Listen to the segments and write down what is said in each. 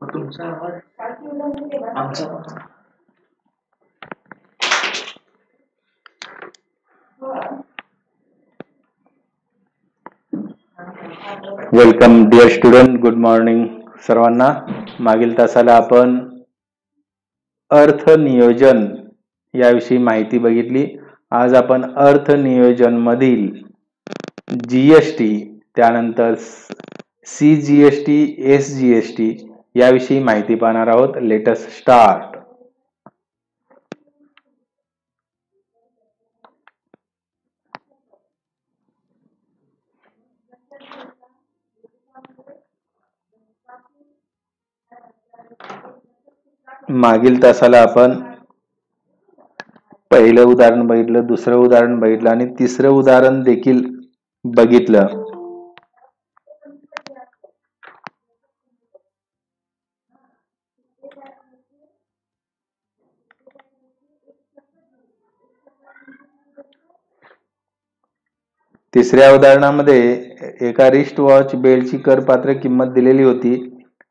तुमचा आवाज आमचा welcome dear student, good morning सर्वांना. मागील तासाला आपण अर्थ नियोजन याविषयी माहिती बघितली. आज आपण अर्थ नियोजन मधील जीएसटी, त्यानंतर सीजीएसटी, एसजीएसटी याविषयी माहिती पाहणार आहोत. Let us start. मागील तासाला आपण पहिलं उदाहरण बघितलं, दुसरं उदाहरण बघितलं आणि तिसरं उदाहरण देखील बघितलं. तिसऱ्या उदाहरणामध्ये एका रिस्ट वॉच बेल्टची करपात्र किंमत दिलेली होती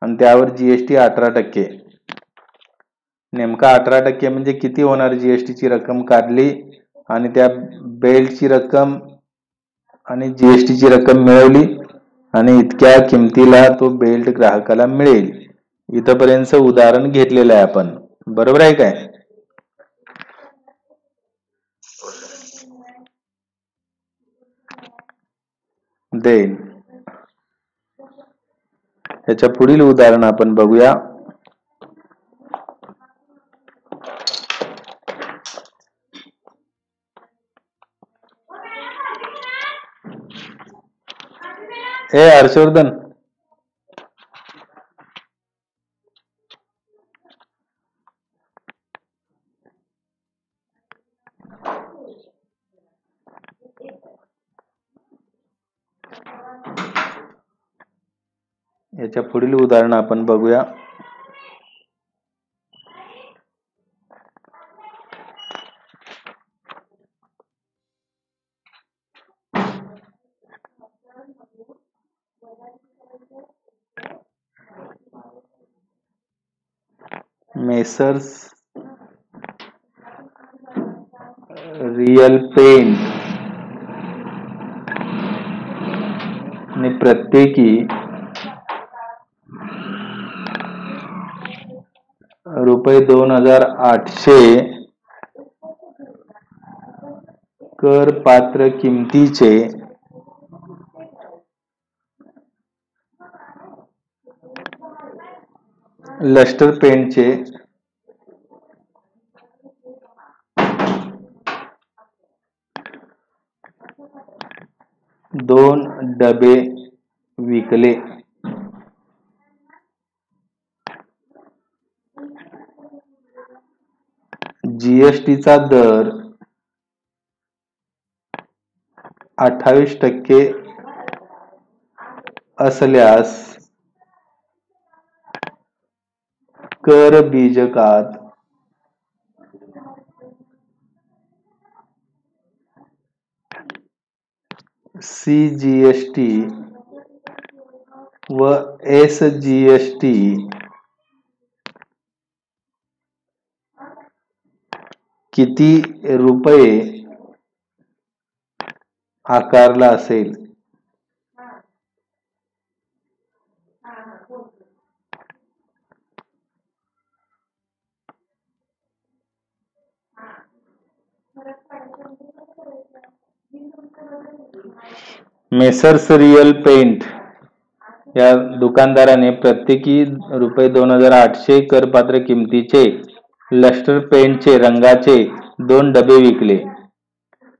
आणि त्यावर जीएसटी 18%. नेमका 18% म्हणजे किती होणार जीएसटीची रक्कम काढली आणि त्या बेल्टची रक्कम आणि जीएसटीची रक्कम मिळवली आणि इतक्या किमतीला तो बेल्ट ग्राहकाला मिळेल. इथपर्यंत उदाहरण घेतलेलं आहे आपण, बरोबर आहे काय? देन याच्या पुढील उदाहरण आपण बघूया. हे हर्षवर्धन, याच्या पुढील उदाहरण आपण बघूया. मेसर्स रियल पेंट ने प्रत्येकी ₹2,800 करपात्र किमतीचे लस्टर पेंटचे 2 डबे विकले. जीएसटीचा दर 28% असल्यास कर बीजकात सीजीएसटी व एसजीएसटी किती रुपये आकारला असेल? मेसर्स रियल पेंट या दुकानदाराने प्रत्येकी ₹2,800 करपात्र किमतीचे लस्टर पेंटचे रंगाचे 2 डबे विकले.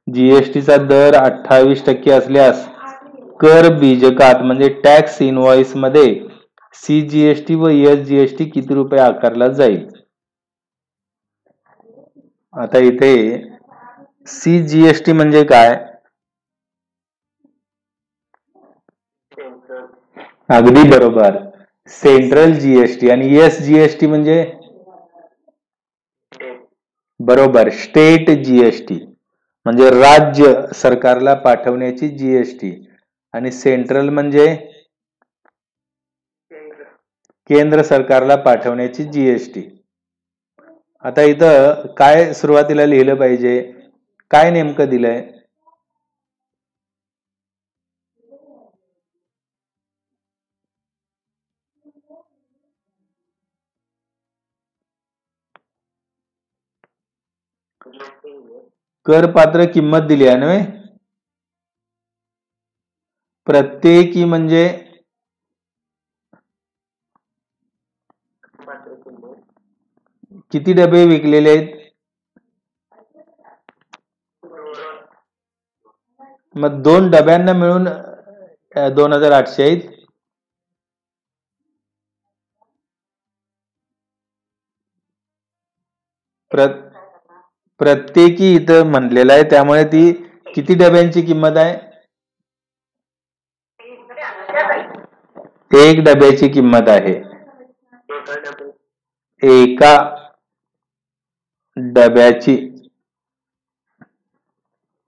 जीएसटीचा दर 28% असल्यास कर बीजकात म्हणजे टॅक्स इनव्हॉइस मध्ये सीजीएसटी व एसजीएसटी किती रुपये आकारला जाईल? आता इथे सीजीएसटी म्हणजे काय? अगदी बरोबर, सेंट्रल जीएसटी. आणि एसजीएसटी म्हणजे बरोबर, स्टेट जीएसटी म्हणजे राज्य सरकारला पाठवण्याची जीएसटी. आणि सेंट्रल म्हणजे केंद्र सरकारला पाठवण्याची जीएसटी. आता इथं काय सुरुवातीला लिहिलं पाहिजे, काय नेमकं दिलंय? करपात्र किंमत दिली आहे ना. प्रत्येकी म्हणजे किती डबे विकलेले आहेत? मग 2 डब्यांना मिळून 2800 आहेत. प्रत्येकी इथं म्हणलेलं आहे, त्यामुळे ती किती डब्यांची किंमत आहे? 1 डब्याची किंमत आहे. एका डब्याची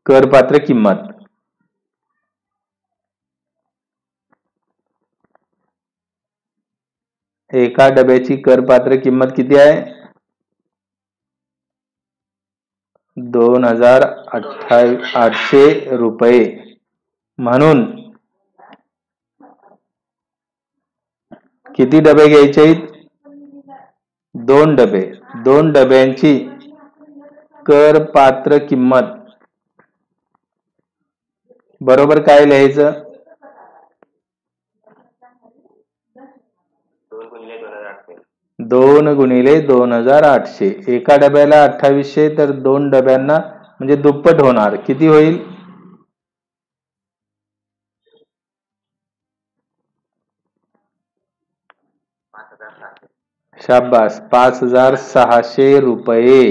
करपात्र किंमत. एका डब्याची करपात्र किंमत किती आहे? 2800 रुपये. म्हणून किती डबे घ्यायचे आहेत? 2 डबे. 2 डब्यांची करपात्र किंमत बरोबर काय लिहायचं? 2 गुणिले 2800. एका डब्याला 2800 तर 2 डब्यांना म्हणजे दुप्पट होणार. किती होईल? शाबास, 5600 रुपये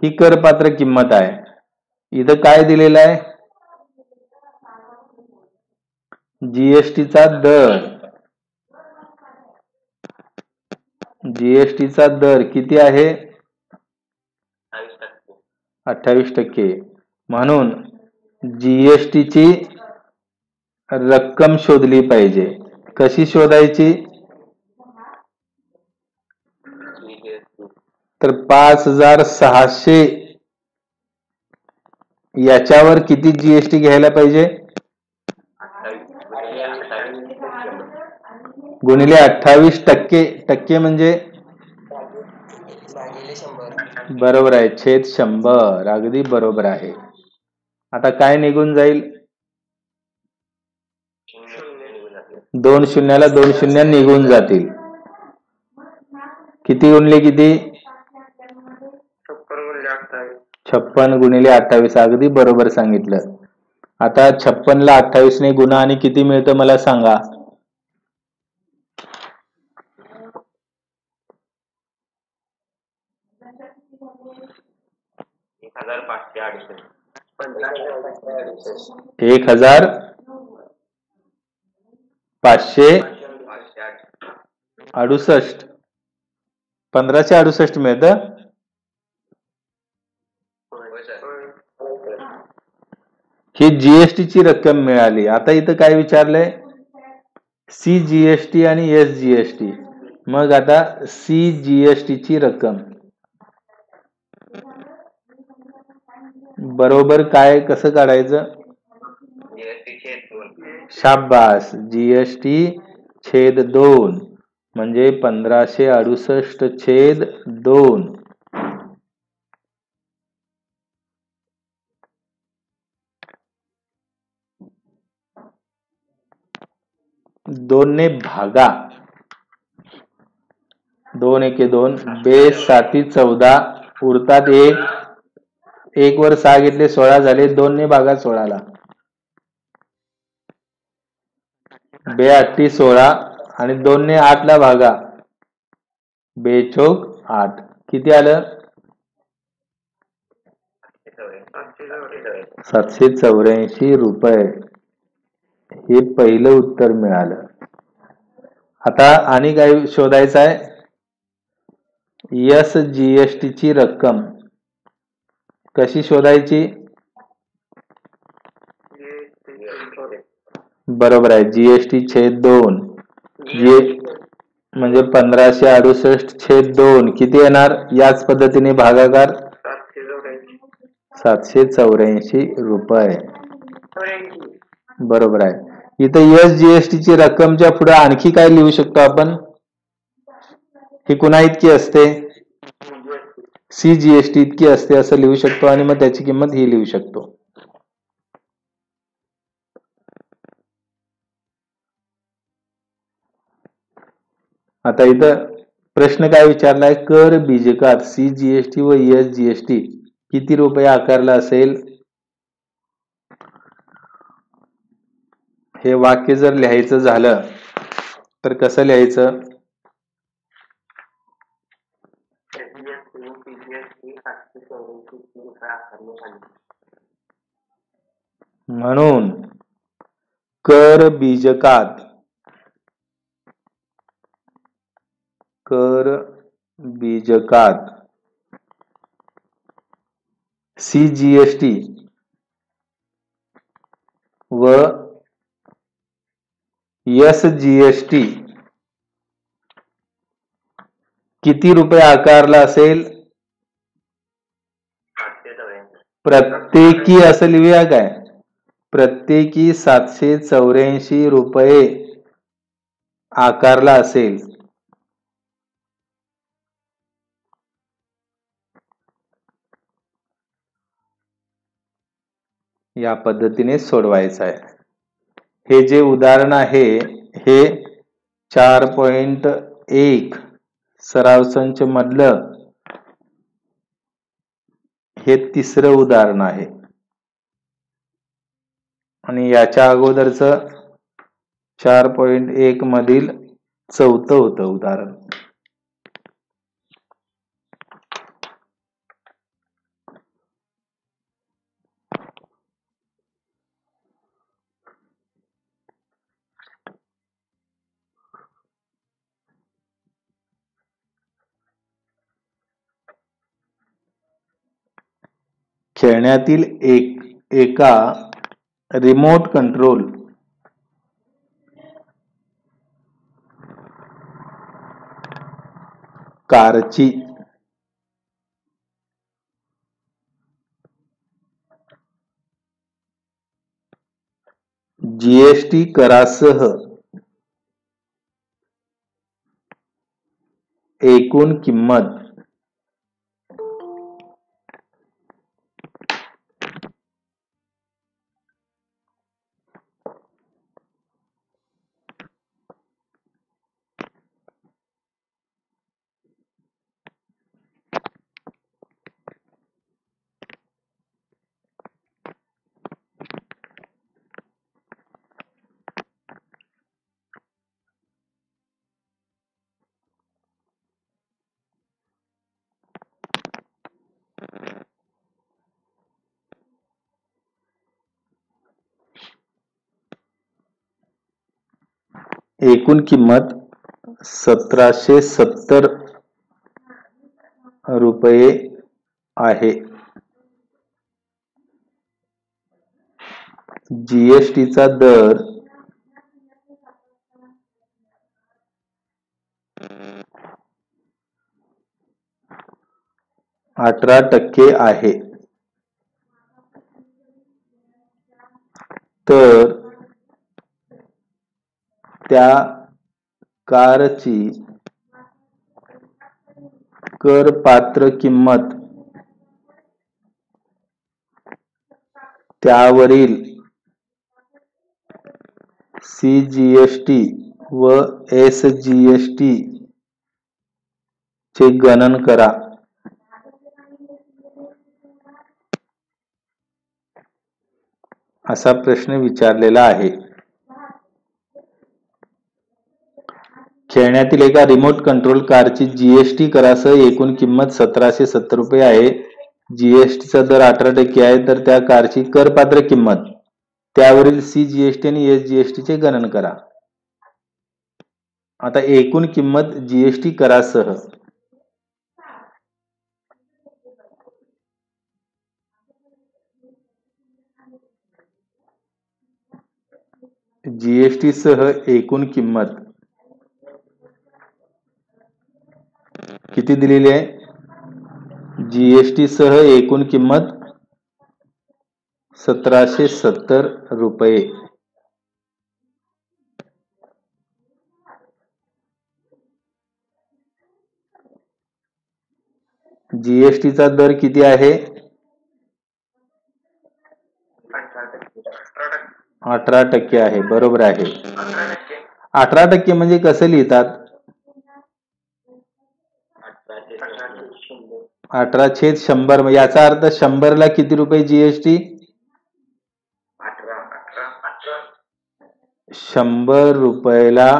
ही करपात्र किंमत आहे. इथं काय दिलेलं आहे? जीएसटीचा दर. जीएसटीचा दर किती आहे? 28%. म्हणून जीएसटीची रक्कम शोधली पाहिजे. कशी शोधायची? तर 5600 याच्यावर किती जीएसटी घ्यायला पाहिजे? गुणिले 28%. टक्के म्हणजे बरोबर आहे, छेद 100. अगदी बरोबर आहे. आता काय निघून जाईल? 2 शून्याला 2 शून्य निघून जातील. किती गुणले किती? 56 गुणिले 28. अगदी बरोबर सांगितलं. आता 56 ला 28 ने गुणा आणि किती मिळतं मला सांगा? 1568. 1568 मिळतं. ही जीएसटीची रक्कम मिळाली. आता इथं काय विचारलंय? सीजीएसटी आणि एसजीएसटी. मग आता सीजीएसटीची रक्कम बरोबर काय कसं काढायचं? शाबास, जीएसटी छेद 2 म्हणजे 1568 छेद 2. दोन ने भागा. 2 एके 2, 2 साती 14, उरतात 1. 1 वर 6 घेतले 16 झाले. 2 ने भागा 16 ला. 2 8 16 आणि 2 ने 8 ला भागा. 2 चौक 8. किती आलं? 784 रुपये. हे पहिलं उत्तर मिळालं. आता आणि काय शोधायचं आहे? एसजीएसटीची रक्कम कशी शोधायची? बरोबर आहे. जीएसटी छेद 2 म्हणजे 1568 छेद 2 किती येणार? याच पद्धतीने भागाकार 784 रुपये. बरोबर आहे. इथं एसजीएसटी ची रक्कमच्या पुढे आणखी काय लिहू शकतो आपण? ही कुणा इतकी असते? सीजीएसटी इतकी असते असं लिहू शकतो आणि मग त्याची किंमत ही लिहू शकतो. आता इथं प्रश्न काय विचारलाय? कर बीजकात सीजीएसटी व एसजीएसटी किती रुपये आकारला असेल? हे वाक्य जर लिहायचं झालं तर कसं लिहायचं? म्हणून कर बीजकात सीजीएसटी व एसजीएसटी किती रुपये आकारला असेल? प्रत्येकी असं लिहूया काय? प्रत्येकी 784 रुपये आकारला असेल. या पद्धतीने सोडवायचं आहे. हे जे उदाहरण आहे हे 4.1 सराव संच मधलं हे तिसरं उदाहरण आहे आणि याच्या अगोदरचं 4.1 मधील चौथं होतं उदाहरण. खेळण्यातील एका रिमोट कंट्रोल कारची जीएसटी करासह एकूण किंमत एकूण किंमत 1770 रुपये आहे. जीएसटीचा दर 18% आहे. तर त्या कारची करपात्र किंमत त्यावरील सीजीएसटी व एसजीएसटी चे गणन करा. असा प्रश्न विचारलेला आहे. खेळण्यातील एका रिमोट कंट्रोल कारची जीएसटी करासह एकूण किंमत 1770 रुपये आहे. जीएसटीचा दर 18% आहे. तर त्या कारची करपात्र किंमत त्यावरील सीजीएसटी आणि एसजीएसटी चे गणन करा. आता एकूण किंमत जीएसटी करासह जीएसटी सह एकूण किंमत किती दिलेली आहे? जीएसटी सह एकूण किंमत 1770 रुपये. जीएसटीचा दर किती आहे? 18% आहे. बरोबर आहे. 18% म्हणजे कसं लिहितात? 18/100. याचा अर्थ 100ला किती रुपये जीएसटी? 100 रुपयाला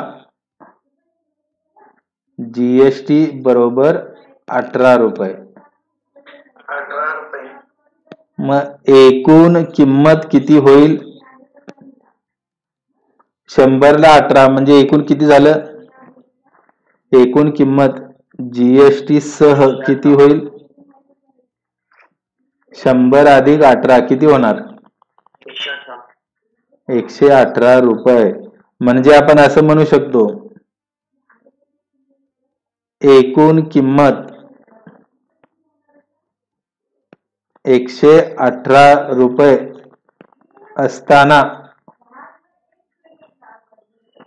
जीएसटी बरोबर 18 रुपये. मग एकूण किंमत किती होईल? 100ला 18 म्हणजे एकूण किती झालं? एकूण किंमत जीएसटी सह किती होईल? 100 अधिक 18 किती होणार? 118 रुपये. म्हणजे आपण असं म्हणू शकतो, एकूण किंमत 118 रुपये असताना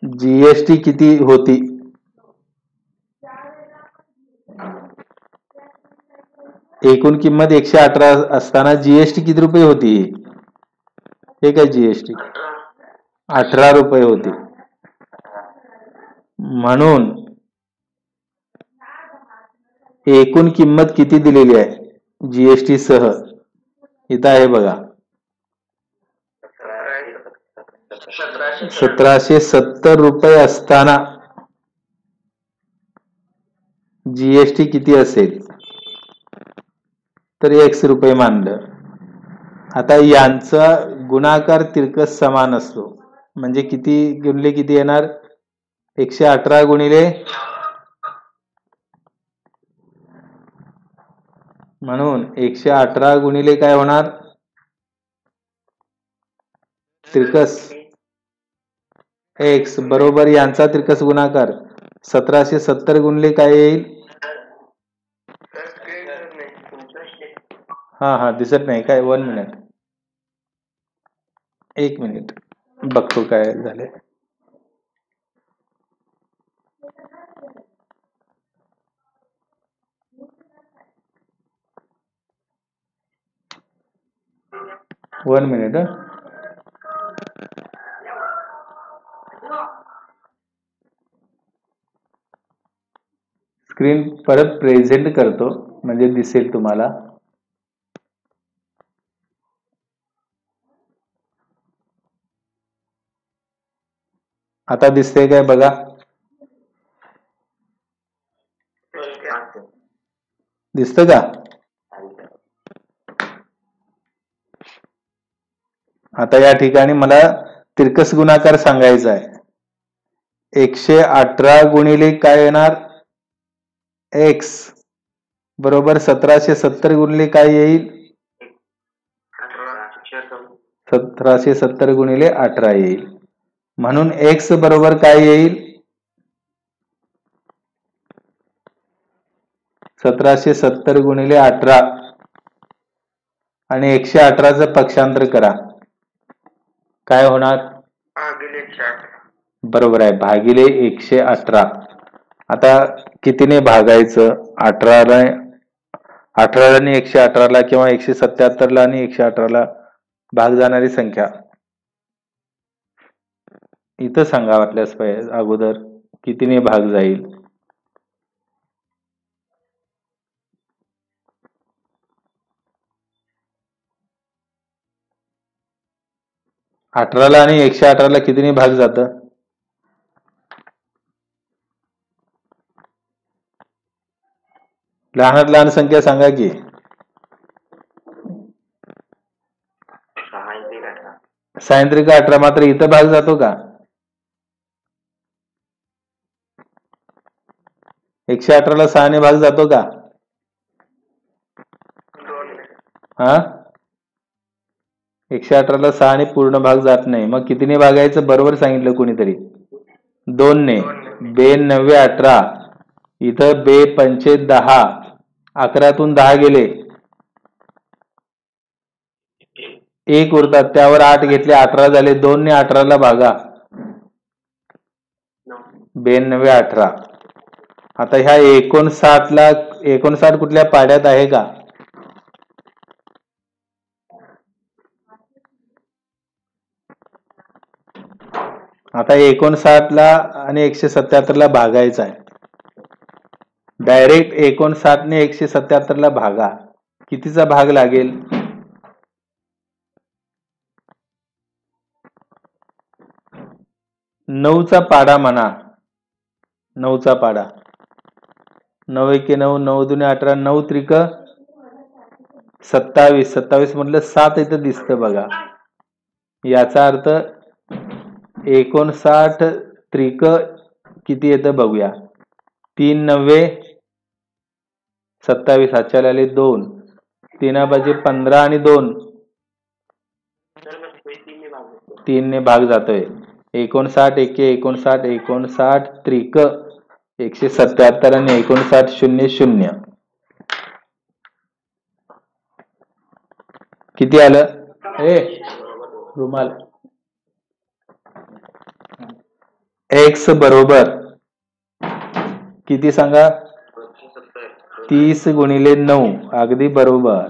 जीएसटी किती होती? एकूण किंमत 118 असताना जीएसटी किती रुपये होती? हे काय जीएसटी? 18 रुपये होती. म्हणून एकूण किंमत किती दिलेली आहे जीएसटी सह? इथं आहे बघा, 1770 रुपये असताना जीएसटी किती असेल? तर 1 रुपये मानलं. आता यांचा गुणाकार तिरकस समान असतो, म्हणजे किती गुणिले किती येणार? 118 गुणिले, म्हणून 118 गुणिले काय होणार? तिरकस x बरोबर यांचा तिरकस गुणाकार 1770 गुणिले काय येईल? हा दिसत नाही काय? 1 मिनिट, 1 मिनिट बघतो काय झाले. One minute. स्क्रीन परत प्रेझेंट करतो म्हणजे दिसेल तुम्हाला. आता दिसते काय बघा? दिसतं का? आता या ठिकाणी मला तिरकस गुणाकार सांगायचा आहे. 118 गुणिले काय येणार? x बरोबर 1770 गुणिले काय येईल? 1770 गुणिले 18 येईल. म्हणून x बरोबर काय येईल? 1770 गुणिले 18 आणि 118चं पक्षांतर करा, काय होणार? बरोबर आहे, भागिले 118. आता कितीने भागायचं? 18ला आणि 118ला किंवा 177ला आणि 118ला भाग जाणारी संख्या इथं सांगा वाटल्यास पाहिजे अगोदर कितीने भाग जाईल. अठराला आणि 118ला कितीने भाग जातं? लहानात लहान संख्या सांगा की. 6×18. मात्र इथं भाग जातो का? 118ला 6ने भाग जातो का? हा, 118ला 6 ने पूर्ण भाग जात नाही, मग कितीने भागायचं? बरोबर सांगितलं कोणीतरी, 2 ने. बे 9 18, इथं बे 5 10, 11तून 10 गेले, 1 उरतात, त्यावर 8 घेतले, 18 झाले, 2 ने 18ला भागा, 92 18. आता ह्या 59ला 59 कुठल्या पाड्यात आहे का? आता 59ला आणि 177ला भागायचं आहे. डायरेक्ट 59 ने 177ला भागा, कितीचा भाग लागेल? 9चा पाडा म्हणा, 9चा पाडा. 9 एके 9, 9 दुने 18, 9 त्रिक 27, 27 म्हटलं 7 इथं दिसतं बघा. याचा अर्थ 59 त्रिक किती येतं बघूया. 3 9 27, हातच्याला आले 2, 3 बाजे 15 आणि 2 3 ने भाग जातोय. 59 एके 59, 59 त्रिक 177 आणि 59 0 0. किती आलं? रुमाल. एक्स बरोबर किती सांगा? 30 गुणिले 9, अगदी बरोबर.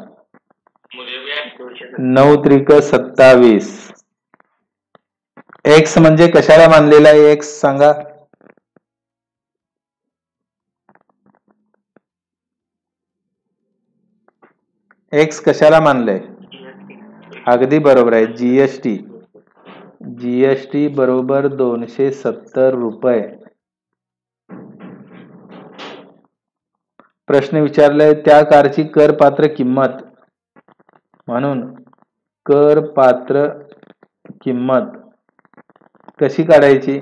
9 त्रिक 27. एक्स म्हणजे कशाला मानलेला आहे? एक्स सांगा. एक्स कशाला मानलंय? अगदी बरोबर आहे, जीएसटी. जीएसटी बरोबर 270 रुपये. प्रश्न विचारलाय त्या कारची करपात्र किंमत, म्हणून करपात्र किंमत कशी काढायची?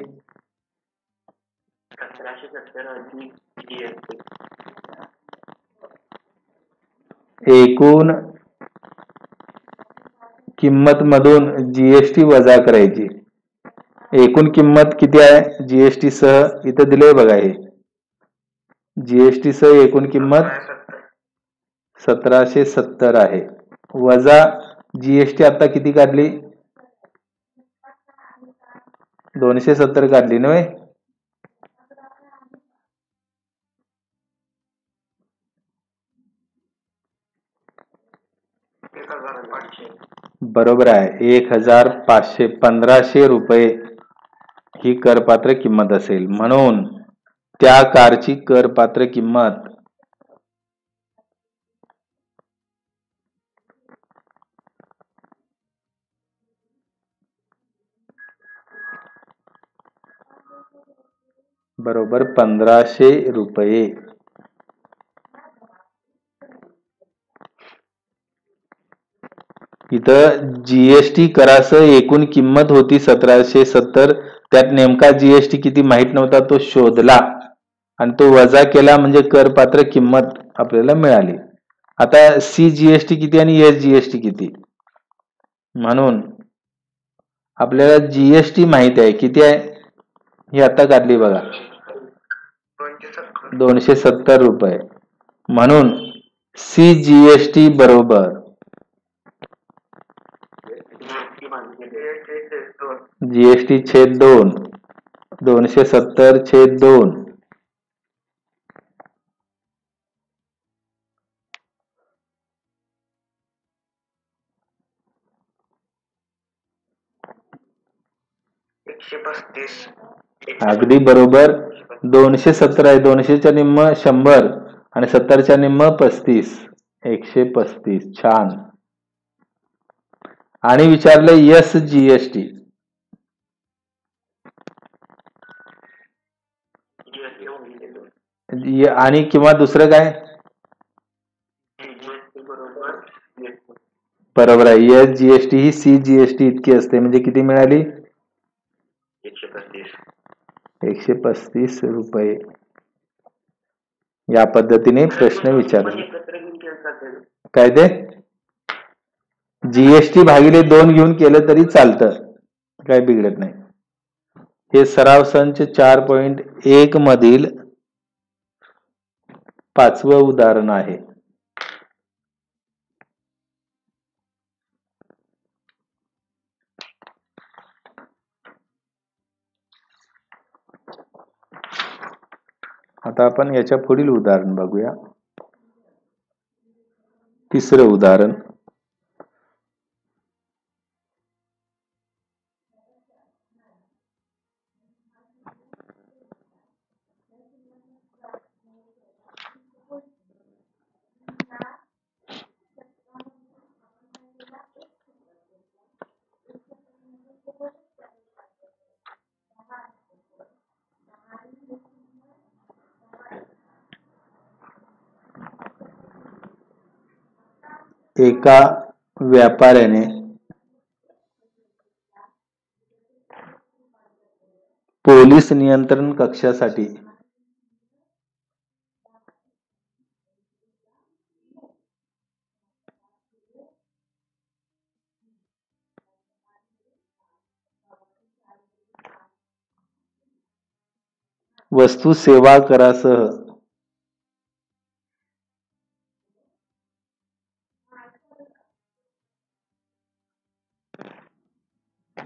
एकूण किंमत मधून जीएसटी वजा करायची. एकूण किंमत किती आहे जीएसटी सह? इथं दिलंय बघा, हे जीएसटी सह एकूण किंमत 1770 आहे. वजा जीएसटी आता किती काढली? 270 काढली नव्हे. बरोबर आहे, 1500 1500 रुपये ही करपात्र किंमत असेल. म्हणून त्या कारची करपात्र किंमत बरोबर 1500 रुपये. इथं जीएसटी करासह एकूण किंमत होती 1770, त्यात नेमका जीएसटी किती माहित नव्हता, तो शोधला आणि तो वजा केला, म्हणजे करपात्र किंमत आपल्याला मिळाली. आता सी जीएसटी किती आणि एस जीएसटी किती? म्हणून आपल्याला जीएसटी माहित आहे, किती आहे ही आता काढली बघा, 270 रुपये. म्हणून सी जीएसटी बरोबर जीएसटी छेद 2, 270 छेद 2. अगदी बरोबर. 270 आहे, 200च्या निम्म 100 आणि 70च्या निम्म 35, 135. छान. आणि विचारलं एस जीएसटी, आणि किंवा दुसरं काय? बरोबर आहे, एस जीएसटी ही सी जीएसटी इतकी असते. म्हणजे किती मिळाली? 135 रुपये. या पद्धतीने प्रश्न विचारले. काय ते? जीएसटी भागिले 2 घेऊन केलं तरी चालतं, काय बिघडत नाही. हे सराव संच 4.1 मधील 5वं उदाहरण आहे. आता आपण याच्या पुढील उदाहरण बघूया. तिसरं उदाहरण. एका व्यापाऱ्याने पोलीस नियंत्रण कक्षासाठी वस्तू सेवा करासह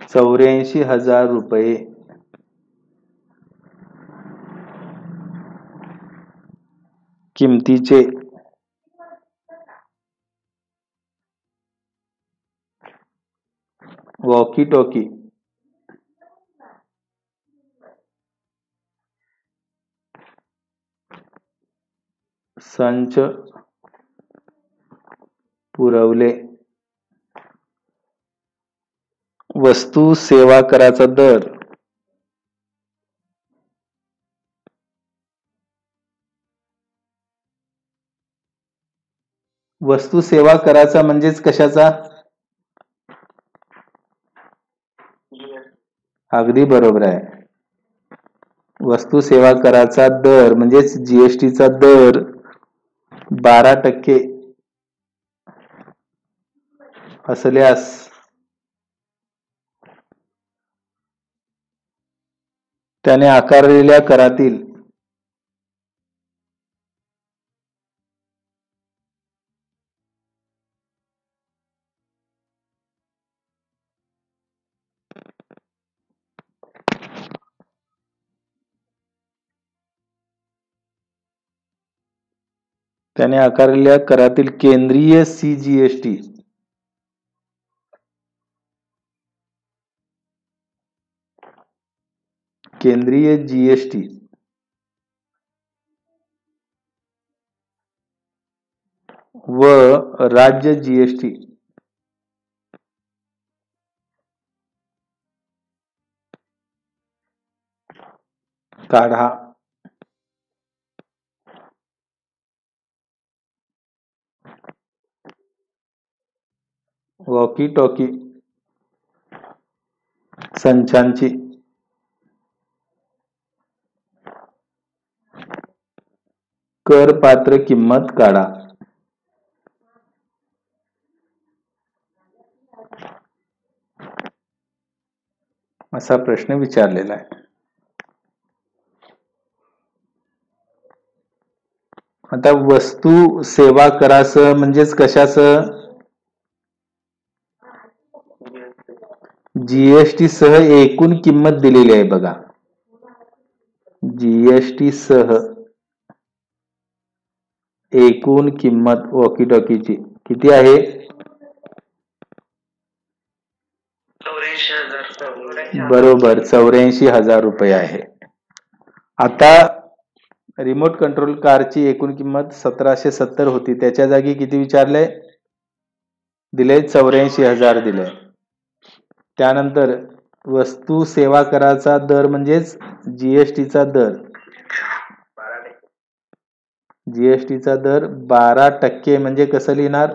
84,000 रुपये किमतीचे वॉकी टॉकी संच पुरवले. वस्तू सेवा कराचा दर वस्तू सेवा कराचा म्हणजेच कशाचा? अगदी बरोबर आहे. वस्तू सेवा कराचा दर म्हणजेच जीएसटीचा दर 12% असल्यास त्याने आकारलेल्या करातील केंद्रीय सीजीएसटी केंद्रीय जीएसटी व राज्य जीएसटी काढा. वॉकी टॉकी संचांची करपात्र किंमत काढा. असा प्रश्न विचारलेला आहे. आता वस्तू सेवा करासह म्हणजेच कशासह? जीएसटी सह एकूण किंमत दिलेली आहे बघा. जीएसटी सह एकूण किंमत वॉकी टॉकीची किती आहे? 84,000. बरोबर, 84,000 रुपये आहे. आता रिमोट कंट्रोल कारची एकूण किंमत 1770 होती, त्याच्या जागी किती विचारले? दिले 84,000 दिले. त्यानंतर वस्तू सेवा कराचा दर म्हणजेच जीएसटीचा दर 12% म्हणजे कसं लिहिणार?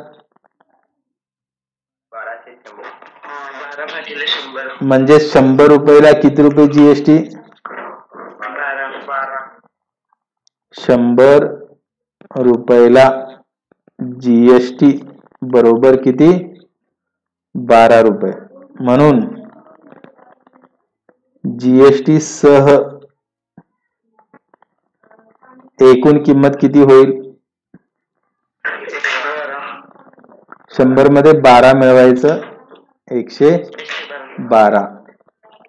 म्हणजे 100 रुपयाला किती रुपये जीएसटी? 100 रुपयाला जीएसटी बरोबर किती? ₹12 म्हणून जीएसटी सह एकूण किंमत किती होईल? 100 मध्ये 12 मिळवायचं, 112.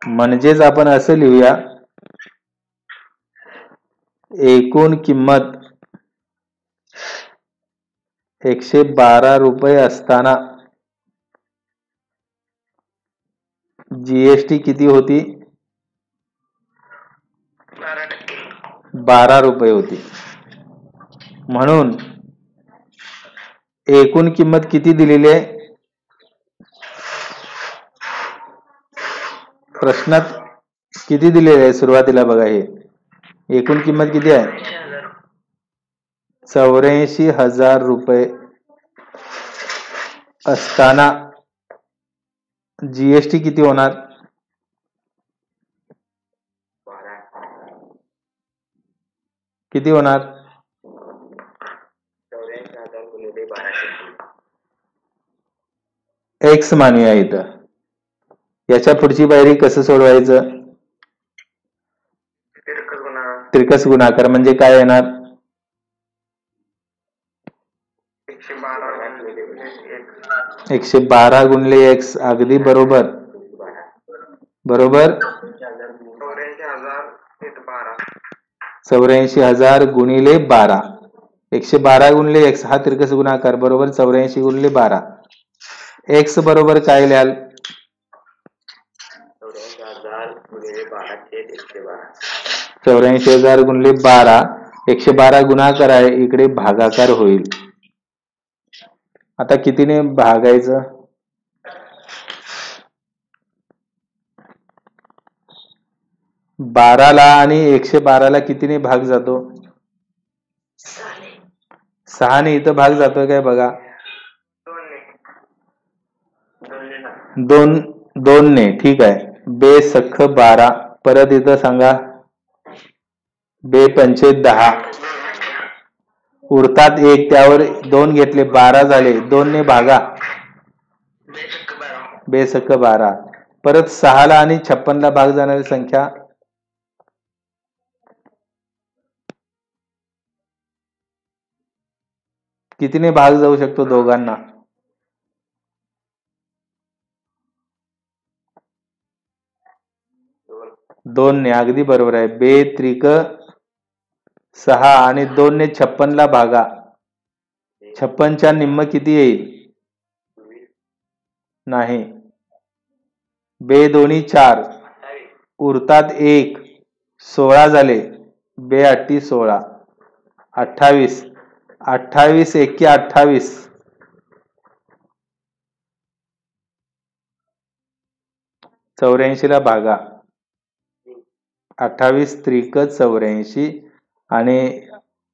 म्हणजेच आपण असं लिहूया, एकूण किंमत ₹112 असताना जीएसटी किती होती? ₹12 होती. म्हणून एकूण किंमत किती दिलेली आहे? प्रश्नात किती दिलेले आहे सुरुवातीला बघा, हे एकूण किंमत किती आहे? ₹84,000 असताना जीएसटी किती होणार? किती होणार? एक्स मानूया इथं. याच्या पुढची पायरी कसं सोडवायचं? तिरकस गुणाकार म्हणजे काय येणार? 112 गुणिले एक्स. अगदी बरोबर. बरोबर. 84,000 गुणिले 12. 112 गुणिले एक्स हा तिरकस गुणाकार बरोबर 84 गुणिले 12. एक्स बरोबर काय लिहाल? 84,000 गुणिले 12. 112 गुणाकार आहे, इकडे भागाकार होईल. आता कितीने भागायचं? 12ला आणि 112ला कितीने भाग जातो? 6ने. इथं भाग जातोय काय बघा? 2ने. ठीक आहे. बे सख्ख 12. परत इथं सांगा, बे पंचे 10. उरतात 1, त्यावर 2 घेतले, 12 झाले. 2ने भागा, बे सख्ख 12. परत 6ला आणि 56ला भाग जाणारी संख्या कितीने भाग जाऊ शकतो दोघांना? 2ने. अगदी बरोबर आहे. बे त्रिक 6 आणि 2ने 56ला भागा. 56च्या निम्म किती येईल? नाही. बे दोन्ही 4. उरतात 1. 16 झाले. बे 8 16. 28. 28 एके 28. 84ला भागा. 28 त्रिक 84 आणि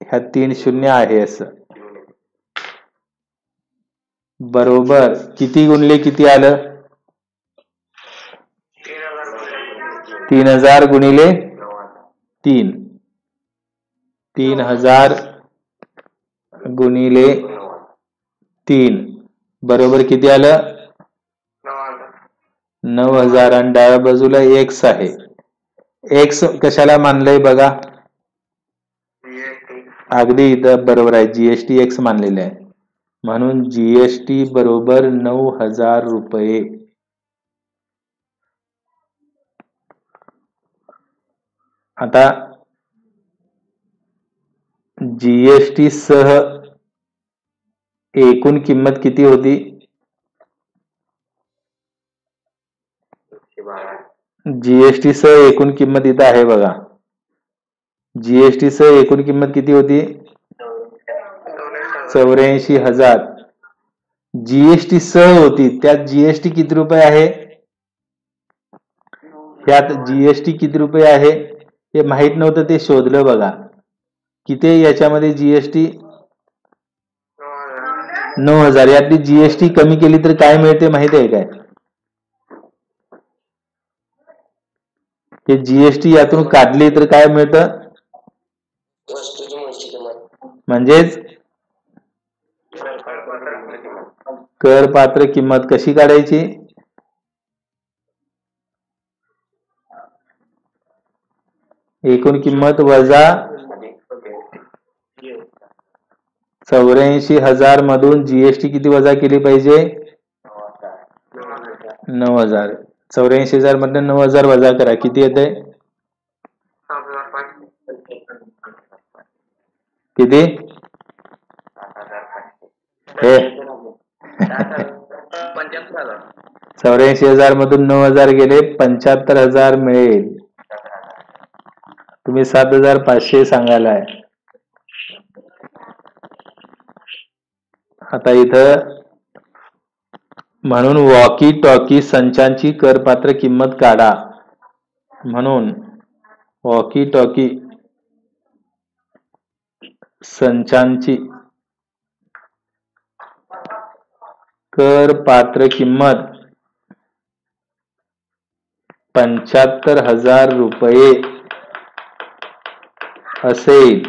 ह्या 3 शून्य आहे असं. बरोबर. किती गुणले किती आलं? 3000 गुणिले 3. 3000 गुणिले 3 बरोबर किती आलं? 9000. आणि डाव्या बाजूला एक्स आहे. एक्स कशाला मानलंय बघा? अगदी इथं बरोबर आहे, जीएसटी एक्स मानलेलं आहे. म्हणून जीएसटी बरोबर ₹9000. आता जीएसटी सह एकूण किंमत किती होती? जीएसटी सह एकूण किंमत इथं आहे बघा. जीएसटी सह एकूण किंमत किती होती? 84,000. जीएसटी सह होती, त्यात जीएसटी किती रुपये आहे? त्यात जीएसटी किती रुपये आहे हे माहित नव्हतं, ते शोधलं बघा. किती याच्यामध्ये जीएसटी? 9000. यातली जीएसटी कमी केली तर काय मिळते माहित आहे काय? हे जीएसटी यातून काढली तर काय मिळतं? म्हणजेच करपात्र किंमत कशी काढायची? एकूण किंमत वजा 84,000 मधून जीएसटी किती वजा केली पाहिजे? 9,000. 84,000 मधून 9,000 वजा करा, किती येते? किती? हे 84,000 मधून 9,000 गेले, 75,000 मिळेल. तुम्ही 7,500 सांगायलाय. आता इथं म्हणून वॉकी टॉकी संचांची करपात्र किंमत काढा. म्हणून वॉकी टॉकी संचांची करपात्र किंमत 75,000 रुपये असेल.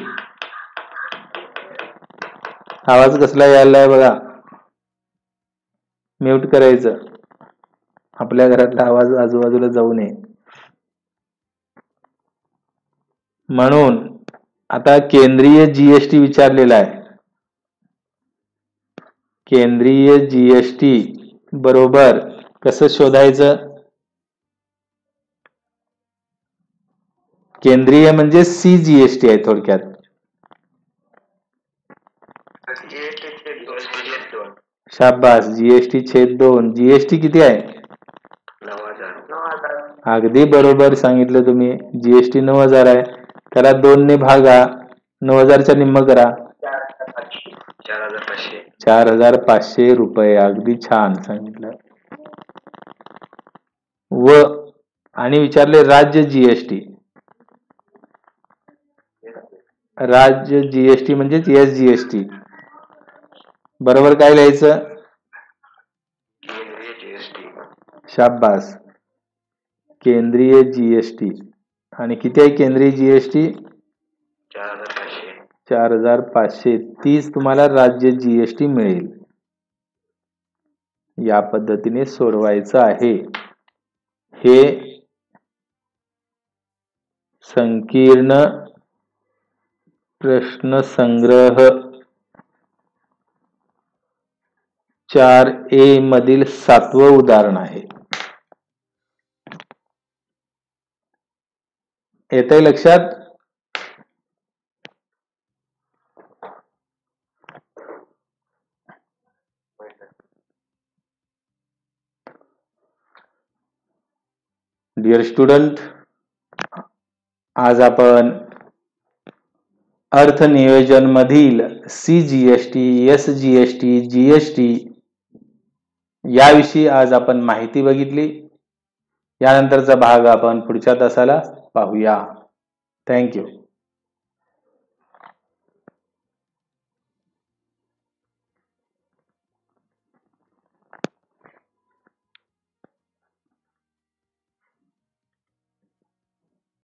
आवाज कसला यायलाय बघा, म्यूट करायचं, आपल्या घरातला आवाज आजूबाजूला जाऊ नये. म्हणून आता केंद्रीय जीएसटी विचारलेला आहे. केंद्रीय जीएसटी बरोबर कसं शोधायचं? केंद्रीय म्हणजे सीजीएसटी आहे थोडक्यात. शाबास, जीएसटी छेद 2. जीएसटी किती आहे? 9,000. अगदी बरोबर सांगितलं तुम्ही. जीएसटी 9,000 आहे. त्याला 2 ने भागा, 9,000च्या निम्म करा, 4,500 रुपये. अगदी छान सांगितलं. व आणि विचारले राज्य जीएसटी. राज्य जीएसटी म्हणजेच एसजीएसटी. बरोबर काय लिहायचं? शाबास, केंद्रीय जीएसटी. आणि किती आहे केंद्रीय जीएसटी? 4,500. 30 तुम्हाला राज्य जीएसटी मिळेल. या पद्धतीने सोडवायचं आहे. हे संकीर्ण प्रश्न संग्रह 4A मधील 7वं उदाहरण आहे. येतंय लक्षात? डिअर स्टुडंट, आज आपण अर्थनियोजन मधील सीजीएसटी, एसजीएसटी, जीएसटी याविषयी आज आपण माहिती बघितली. यानंतरचा भाग आपण पुढच्या तासाला पाहूया. थँक्यू.